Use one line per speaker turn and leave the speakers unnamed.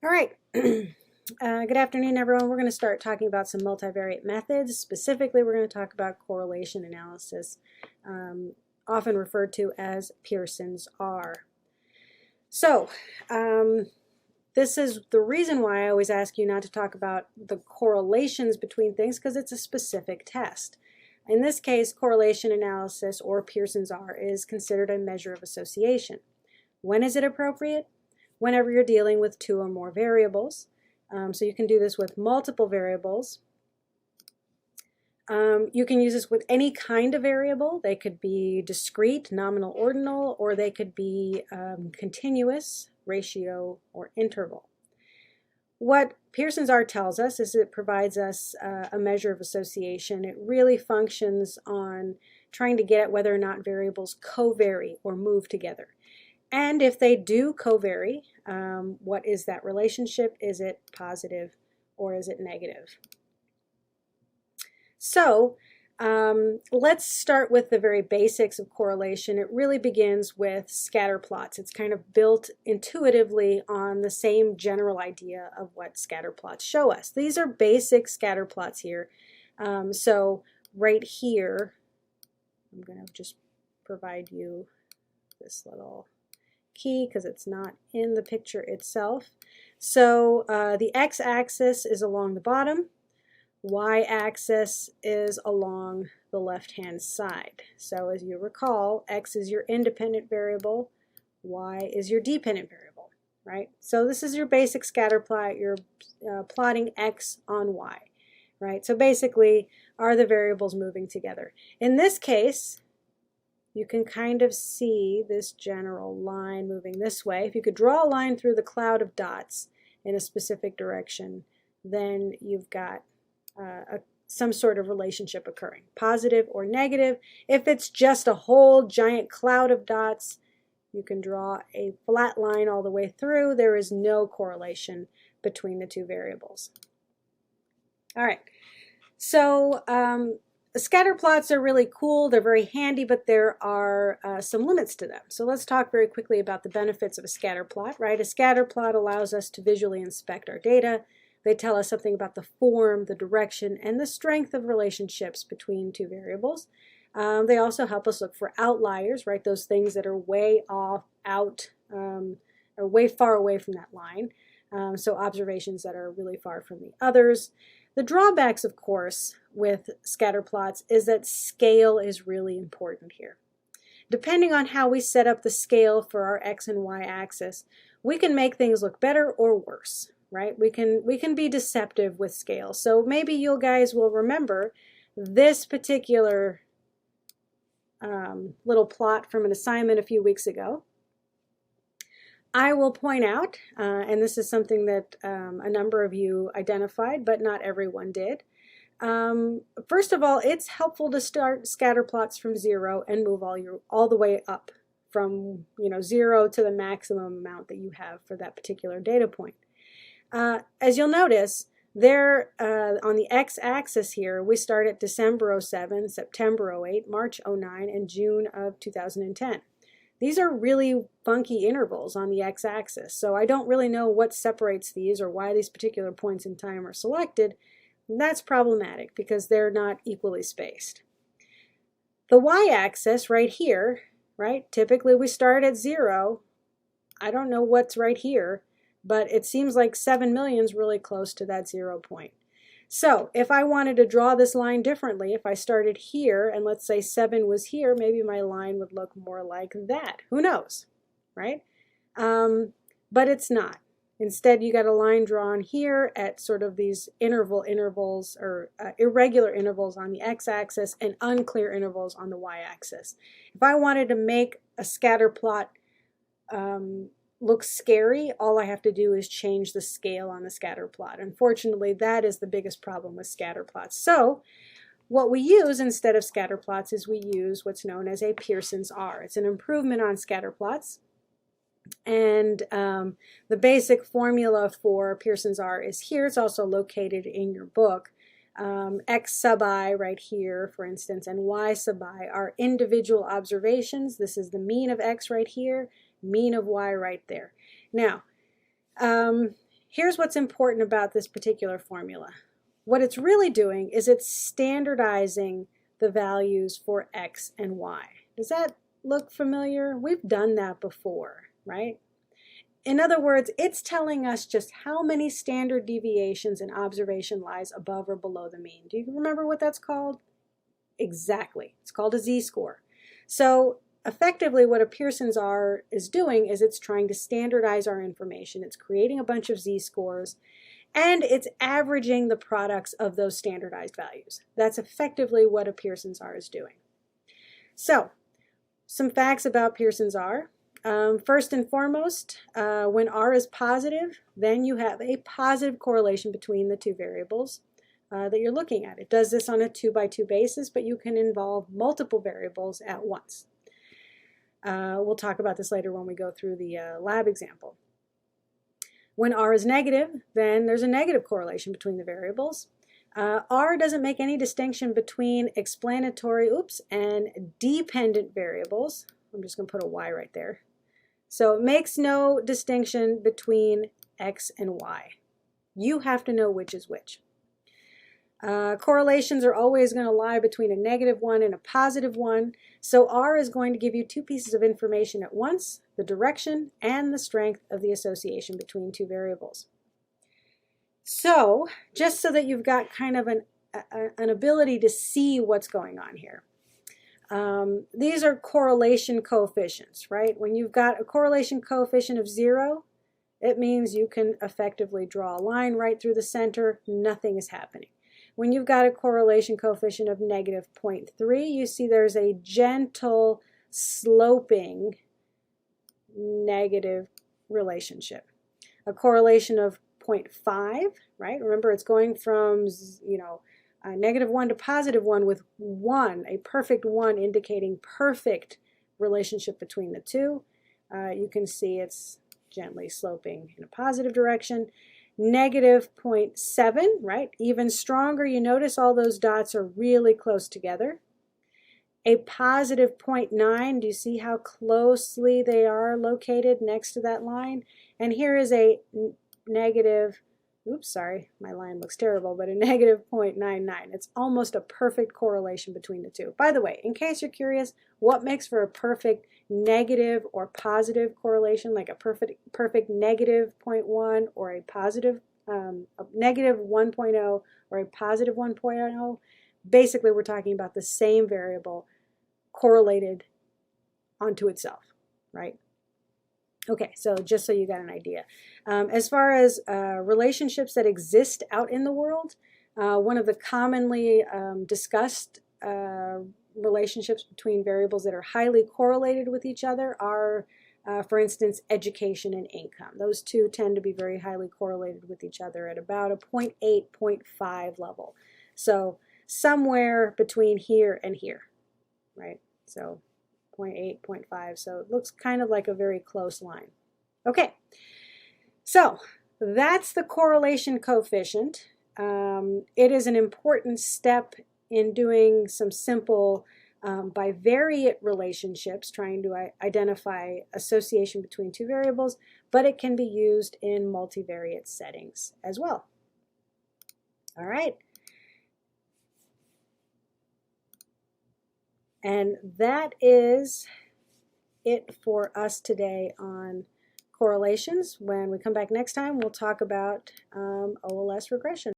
All right. Good afternoon, everyone. We're going to start talking about some multivariate methods. Specifically, we're going to talk about correlation analysis, often referred to as Pearson's R. So, this is the reason why I always ask you not to talk about the correlations between things, because it's a specific test. In this case, correlation analysis, or Pearson's R, is considered a measure of association. When is it appropriate? Whenever you're dealing with two or more variables. So you can do this with multiple variables. You can use this with any kind of variable. They could be discrete, nominal, ordinal, or they could be continuous, ratio, or interval. What Pearson's R tells us is it provides us a measure of association. It really functions on trying to get at whether or not variables covary or move together. And if they do covary, what is that relationship? Is it positive or is it negative? So let's start with the very basics of correlation. It really begins with scatter plots. It's kind of built intuitively on the same general idea of what scatter plots show us. These are basic scatter plots here. So right here, I'm going to just provide you this little key because it's not in the picture itself. So the x-axis is along the bottom, y-axis is along the left-hand side. So as you recall, x is your independent variable, y is your dependent variable, right? So this is your basic scatter plot. You're plotting x on y, right? So basically, are the variables moving together? In this case, you can kind of see this general line moving this way. If you could draw a line through the cloud of dots in a specific direction, then you've got some sort of relationship occurring, positive or negative. If it's just a whole giant cloud of dots, you can draw a flat line all the way through. There is no correlation between the two variables. All right, so scatter plots are really cool. They're very handy, but there are some limits to them. So let's talk very quickly about the benefits of a scatter plot, right? A scatter plot allows us to visually inspect our data. They tell us something about the form, the direction, and the strength of relationships between two variables. They also help us look for outliers, right? Those things that are way off, out, or way far away from that line. So observations that are really far from the others. The drawbacks, of course, with scatter plots is that scale is really important here. Depending on how we set up the scale for our x and y axis, we can make things look better or worse, right? We can be deceptive with scale. So maybe you guys will remember this particular little plot from an assignment a few weeks ago. I will point out, and this is something that a number of you identified, but not everyone did. First of all, it's helpful to start scatter plots from 0 and move all the way up from 0 to the maximum amount that you have for that particular data point. As you'll notice, there on the x-axis here, we start at December 07, September 08, March 09, and June of 2010. These are really funky intervals on the x-axis, so I don't really know what separates these or why these particular points in time are selected. That's problematic because they're not equally spaced. The y-axis right here, right, typically we start at 0. I don't know what's right here, but it seems like 7 million is really close to that 0 point. So if I wanted to draw this line differently, if I started here and let's say 7 was here, maybe my line would look more like that. Who knows, right? But it's not. Instead, you got a line drawn here at sort of these intervals or irregular intervals on the x-axis and unclear intervals on the y-axis. If I wanted to make a scatter plot looks scary, all I have to do is change the scale on the scatter plot. Unfortunately, that is the biggest problem with scatter plots. So what we use instead of scatter plots is we use what's known as a Pearson's R. It's an improvement on scatter plots. And the basic formula for Pearson's R is here. It's also located in your book. X sub I right here, for instance, and Y sub I are individual observations. This is the mean of X right here, mean of Y right there. Now, Here's what's important about this particular formula. What it's really doing is it's standardizing the values for x and y. Does that look familiar? We've done that before, right? In other words, it's telling us just how many standard deviations an observation lies above or below the mean. Do you remember what that's called? Exactly. It's called a z-score. So effectively what a Pearson's R is doing is it's trying to standardize our information. It's creating a bunch of z-scores, and it's averaging the products of those standardized values. That's effectively what a Pearson's R is doing. So, some facts about Pearson's R. First and foremost, when R is positive, then you have a positive correlation between the two variables that you're looking at. It does this on a 2-by-2 basis, but you can involve multiple variables at once. We'll talk about this later when we go through the lab example. When R is negative, then there's a negative correlation between the variables. R doesn't make any distinction between explanatory, and dependent variables. I'm just going to put a Y right there. So it makes no distinction between X and Y. You have to know which is which. Correlations are always going to lie between a -1 and a +1. So R is going to give you two pieces of information at once, the direction and the strength of the association between two variables. So just so that you've got kind of an ability to see what's going on here. These are correlation coefficients, right? When you've got a correlation coefficient of 0, it means you can effectively draw a line right through the center, nothing is happening. When you've got a correlation coefficient of -0.3, you see there's a gentle sloping negative relationship. A correlation of 0.5, right? Remember, it's going from, -1 to +1 with 1, a perfect 1 indicating perfect relationship between the two. You can see it's gently sloping in a positive direction. -0.7, right? Even stronger. You notice all those dots are really close together. A +0.9, do you see how closely they are located next to that line? And here is a negative, oops, sorry, my line looks terrible, but a -0.99. It's almost a perfect correlation between the two. By the way, in case you're curious, what makes for a perfect negative or positive correlation, like a perfect -0.1 or a positive a -1.0 or a positive 1.0? Basically, we're talking about the same variable correlated onto itself, right? Okay, so just so you got an idea. As far as relationships that exist out in the world, one of the commonly discussed relationships between variables that are highly correlated with each other are, for instance, education and income. Those two tend to be very highly correlated with each other at about a 0.8, 0.5 level. So somewhere between here and here, right? So 0.8, 0.5, so it looks kind of like a very close line. Okay, so that's the correlation coefficient. It is an important step in doing some simple bivariate relationships, trying to identify association between two variables, but it can be used in multivariate settings as well. All right. And that is it for us today on correlations. When we come back next time, we'll talk about OLS regression.